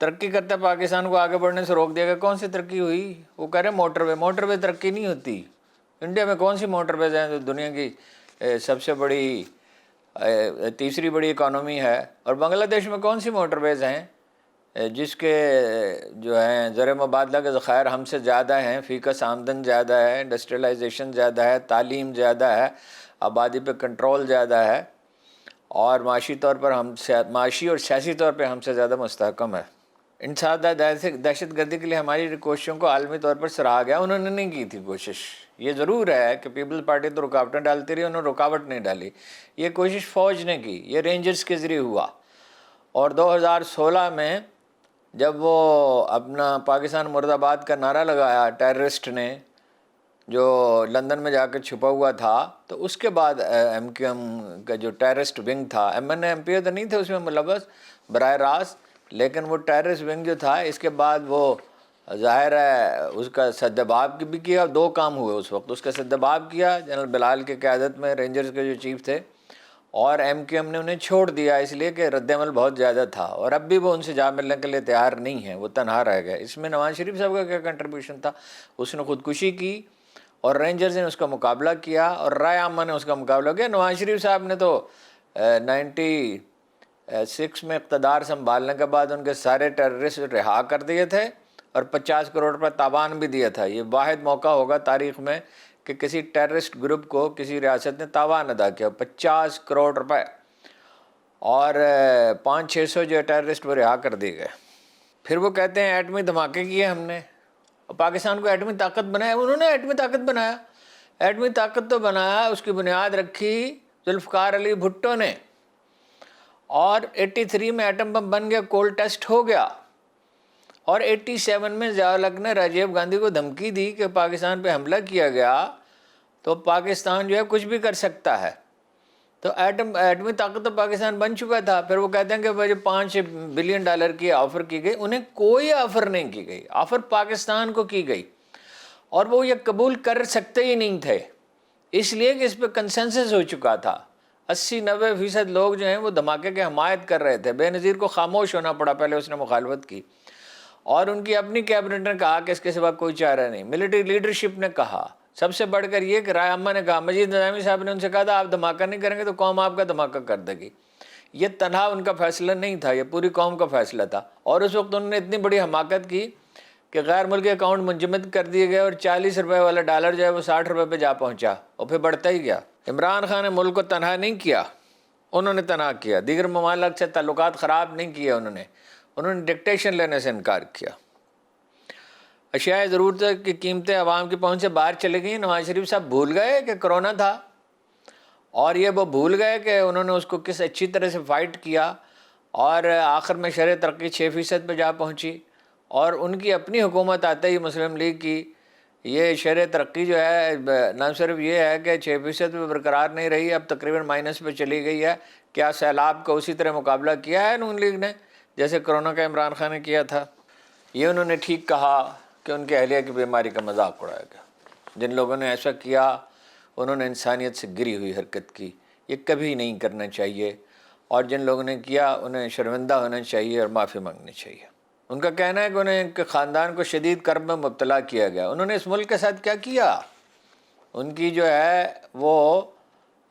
ترقی کرتا پاکستان کو آگے بڑھنے سے روک دیا گیا. کون سی ترقی ہوئی؟ وہ کہہ رہے ہیں موٹر وے ترقی نہیں ہوتی. انڈیا میں کون سی موٹر ویز ہیں جو دنیا کی سب سے بڑی تیسری بڑی اکانومی ہے؟ اور بنگلہ دیش میں کون سی موٹر ویز ہیں جس کے جو ہیں زر مبادلہ کے ذخائر ہم سے زیادہ ہیں، فی کس آمدن زیادہ ہے، انڈسٹریلائزیشن زیادہ ہے، تعلیم زیادہ ہے، آبادی پہ کنٹرول زیادہ ہے، اور معاشی طور پر معاشی اور سیاسی طور پہ ہم سے زیادہ مستحکم ہے. انسداد دہشت گردی کے لیے ہماری کوششوں کو عالمی طور پر سراہا گیا. انہوں نے نہیں کی تھی کوشش. یہ ضرور ہے کہ پیپلز پارٹی تو رکاوٹیں ڈالتی رہی، انہوں نے رکاوٹ نہیں ڈالی. یہ کوشش فوج نے کی، یہ رینجرز کے ذریعے ہوا. اور 2016 میں جب وہ اپنا پاکستان مرد آباد کا نعرہ لگایا ٹیررسٹ نے، جو لندن میں جا کے چھپا ہوا تھا، تو اس کے بعد ایم کیو ایم کا جو ٹیررسٹ ونگ تھا، M N A M P O تو نہیں تھے اس میں ملوث براہ راست، لیکن وہ ٹیررسٹ ونگ جو تھا، اس کے بعد وہ ظاہر ہے اس کا سدباب بھی کیا. 2 کام ہوئے اس وقت. اس کا سدباب کیا جنرل بلال کی قیادت میں، رینجرز کے جو چیف تھے، اور ایم کیو ایم نے انہیں چھوڑ دیا اس لیے کہ رد عمل بہت زیادہ تھا، اور اب بھی وہ ان سے جا ملنے کے لیے تیار نہیں ہیں، وہ تنہا رہ گئے. اس میں نواز شریف صاحب کا کیا کنٹریبیوشن تھا؟ اس نے خودکشی کی اور رینجرز نے اس کا مقابلہ کیا اور رائے عامہ نے اس کا مقابلہ کیا. نواز شریف صاحب نے تو 96 میں اقتدار سنبھالنے کے بعد ان کے سارے ٹیررسٹ رہا کر دیے تھے اور 50 کروڑ روپے تاوان بھی دیا تھا. یہ واحد موقع ہوگا تاریخ میں کہ کسی ٹیررسٹ گروپ کو کسی ریاست نے تاوان ادا کیا، 50 کروڑ روپے، اور 500-600 جو ٹیررسٹ وہ رہا کر دیے گئے. پھر وہ کہتے ہیں ایٹمی دھماکے کیے ہم نے، پاکستان کو ایٹمی طاقت بنایا. انہوں نے ایٹمی طاقت بنایا. ایٹمی طاقت تو بنایا، اس کی بنیاد رکھی ذوالفقار علی بھٹو نے، اور 83 میں ایٹم بم بن گیا، کولڈ ٹیسٹ ہو گیا. اور 87 میں ضیاء الحق نے راجیو گاندھی کو دھمکی دی کہ پاکستان پہ حملہ کیا گیا تو پاکستان جو ہے کچھ بھی کر سکتا ہے. تو ایٹمی طاقت تو پاکستان بن چکا تھا. پھر وہ کہتے ہیں کہ مجھے $5 بلین کی آفر کی گئی. انہیں کوئی آفر نہیں کی گئی، آفر پاکستان کو کی گئی، اور وہ یہ قبول کر سکتے ہی نہیں تھے، اس لیے کہ اس پہ کنسنسس ہو چکا تھا. 80-90% لوگ جو ہیں وہ دھماکے کے حمایت کر رہے تھے. بے نظیر کو خاموش ہونا پڑا، پہلے اس نے مخالفت کی، اور ان کی اپنی کیبنٹ نے کہا کہ اس کے سوا کوئی چارہ نہیں. ملٹری لیڈرشپ نے کہا، سب سے بڑھ کر یہ کہ رائے عامہ نے کہا. مجید نظامی صاحب نے ان سے کہا تھا آپ دھماکہ نہیں کریں گے تو قوم آپ کا دھماکہ کر دے گی. یہ تنہا ان کا فیصلہ نہیں تھا، یہ پوری قوم کا فیصلہ تھا. اور اس وقت انہوں نے اتنی بڑی حماقت کی کہ غیر ملکی اکاؤنٹ منجمد کر دیے گئے، اور 40 روپے والا ڈالر جو ہے وہ 60 روپے پہ جا پہنچا، اور پھر بڑھتا ہی گیا. عمران خان نے ملک کو تنہا نہیں کیا، انہوں نے تنہا کیا. دیگر ممالک سے تعلقات خراب نہیں کیے انہوں نے ڈکٹیشن لینے سے انکار کیا. اشیاء ضرورت کی قیمتیں عوام کی پہنچ سے باہر چلے گئیں. نواز شریف صاحب بھول گئے کہ کرونا تھا، اور یہ وہ بھول گئے کہ انہوں نے اس کو کس اچھی طرح سے فائٹ کیا، اور آخر میں شرح ترقی 6% پہ جا پہنچی. اور ان کی اپنی حکومت آتے ہی مسلم لیگ کی یہ شرح ترقی جو ہے نہ صرف یہ ہے کہ 6% پہ برقرار نہیں رہی، اب تقریباً مائنس پہ چلی گئی ہے. کیا سیلاب کا اسی طرح مقابلہ کیا ہے نون لیگ نے جیسے کرونا کا عمران خان نے کیا تھا؟ یہ انہوں نے ٹھیک کہا کہ ان کے اہلیہ کی بیماری کا مذاق اڑایا گیا. جن لوگوں نے ایسا کیا انہوں نے انسانیت سے گری ہوئی حرکت کی، یہ کبھی نہیں کرنا چاہیے. اور جن لوگوں نے کیا انہیں شرمندہ ہونا چاہیے اور معافی مانگنی چاہیے. ان کا کہنا ہے کہ انہیں ان کے خاندان کو شدید کرب میں مبتلا کیا گیا. انہوں نے اس ملک کے ساتھ کیا کیا؟ ان کی جو ہے وہ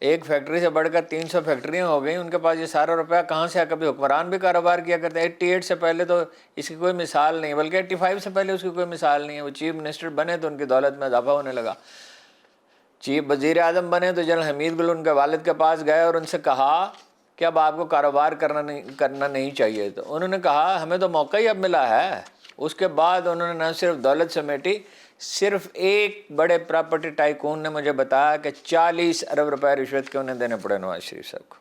ایک فیکٹری سے بڑھ کر 300 فیکٹریاں ہو گئیں. ان کے پاس یہ سارا روپیہ کہاں سے؟ کبھی حکمران بھی کاروبار کیا کرتے. 88 سے پہلے تو اس کی کوئی مثال نہیں، بلکہ 85 سے پہلے اس کی کوئی مثال نہیں ہے. وہ چیف منسٹر بنے تو ان کی دولت میں اضافہ ہونے لگا. چیف وزیر اعظم بنے تو جنرل حمید گل ان کے والد کے پاس گئے اور ان سے کہا کہ اب آپ کو کاروبار کرنا نہیں چاہیے. تو انہوں نے کہا ہمیں تو موقع ہی اب ملا ہے. اس کے بعد انہوں نے نہ صرف دولت سمیٹی، صرف ایک بڑے پراپرٹی ٹائکون نے مجھے بتایا کہ 40 ارب روپے رشوت کے انہیں دینے پڑے نواز شریف صاحب کو.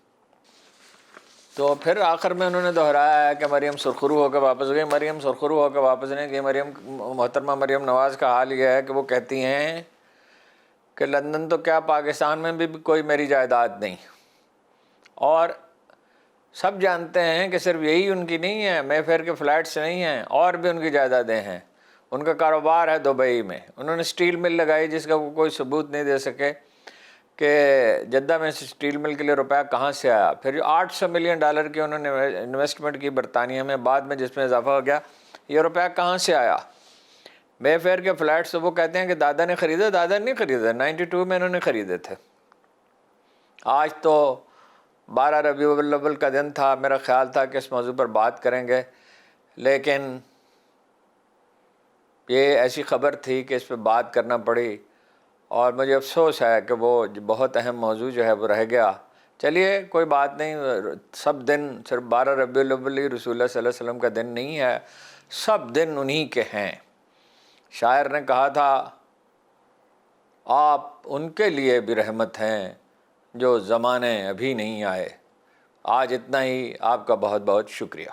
تو پھر آخر میں انہوں نے دہرایا ہے کہ مریم سرخرو ہو کے واپس گئی. مریم سرخرو ہو کے واپس نہیں گئی. محترمہ مریم نواز کا حال یہ ہے کہ وہ کہتی ہیں کہ لندن تو کیا پاکستان میں بھی کوئی میری جائیداد نہیں. اور سب جانتے ہیں کہ صرف یہی ان کی نہیں ہے، مے فیئر کے فلیٹس نہیں ہیں، اور بھی ان کی جائیدادیں ہیں. ان کا کاروبار ہے دبئی میں. انہوں نے سٹیل مل لگائی جس کا وہ کوئی ثبوت نہیں دے سکے کہ جدہ میں اسٹیل مل کے لیے روپیہ کہاں سے آیا. پھر $800 ملین کی انہوں نے انویسٹمنٹ کی برطانیہ میں، بعد میں جس میں اضافہ ہو گیا. یہ روپیہ کہاں سے آیا؟ مے فیئر کے فلیٹس وہ کہتے ہیں کہ دادا نے خریدا. دادا نہیں خریدا، 92 میں انہوں نے خریدے تھے. آج تو 12 ربیع الاول کا دن تھا، میرا خیال تھا کہ اس موضوع پر بات کریں گے، لیکن یہ ایسی خبر تھی کہ اس پہ بات کرنا پڑی، اور مجھے افسوس ہے کہ وہ بہت اہم موضوع جو ہے وہ رہ گیا. چلیے کوئی بات نہیں، سب دن صرف 12 ربیع الاول ہی رسول اللہ صلی اللہ علیہ وسلم کا دن نہیں ہے، سب دن انہی کے ہیں. شاعر نے کہا تھا آپ ان کے لیے بھی رحمت ہیں جو زمانے ابھی نہیں آئے. آج اتنا ہی، آپ کا بہت بہت شکریہ.